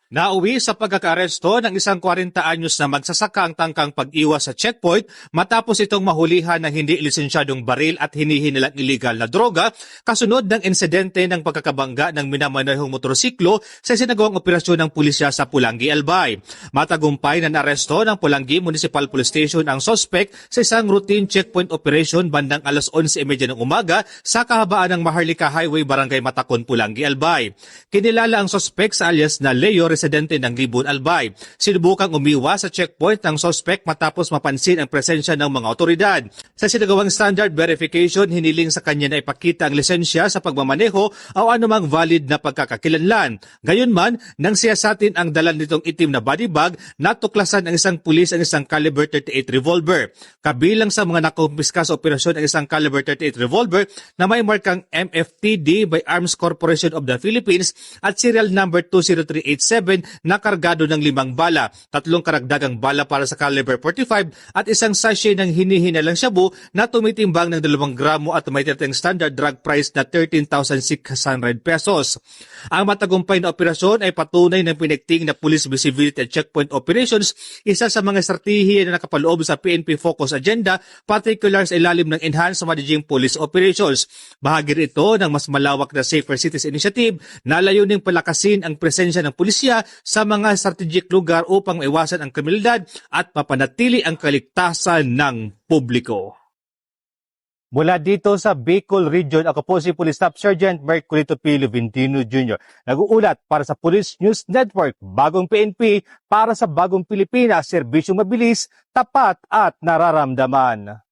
Nauwi sa pagkakaaresto ng isang 40 anyos na magsasaka ang tangkang pag-iwas sa checkpoint matapos itong mahulihan ng hindi lisensyadong baril at hinihinilang illegal na droga kasunod ng insidente ng pagkakabangga ng minamanehong motorsiklo sa isinagawang operasyon ng pulisya sa Pulangi, Albay. Matagumpay na naresto ng Pulangi Municipal Police Station ang sospek sa isang routine checkpoint operation bandang alas 11:30 ng umaga sa kahabaan ng Maharlika Highway, Barangay Matakon, Pulangi, Albay. Kinilala ang sospek sa alias na Leo, residente ng Libon, Albay. Sinubukang umiwas sa checkpoint ng sospek matapos mapansin ang presensya ng mga otoridad. Sa sinagawang standard verification, hiniling sa kanya na ipakita ang lisensya sa pagmamaneho o anumang valid na pagkakakilanlan. Gayunman, nang siyasatin ang dala nitong itim na body bag, natuklasan ang isang pulis ang isang caliber 38 revolver. Kabilang sa mga nakumpiska sa operasyon ang isang caliber 38 revolver na may markang MFTD by Arms Corporation of the Philippines at serial number 20387 na kargado ng 5 bala, 3 karagdagang bala para sa caliber 45 at isang sachet ng hinihinalang shabu na tumitimbang ng 2 gramo at may titeng standard drug price na 13,600 pesos. Ang matagumpay na operasyon ay patunay ng pinigting na police visibility at checkpoint operations, isa sa mga estratehiya na nakapaloob sa PNP Focus Agenda, particular sa ilalim ng Enhanced Managing Police Operations. Bahagi rito ng mas malawak na Safer Cities Initiative na layuning palakasin ang presensya ng pulisya sa mga strategic lugar upang maiwasan ang kriminalidad at mapanatili ang kaligtasan ng publiko. Mula dito sa Bicol Region, ako po si Police Staff Sergeant Merculito P. Luventino Jr. Nag-uulat para sa Police News Network, Bagong PNP, para sa Bagong Pilipinas, serbisyong mabilis, tapat at nararamdaman.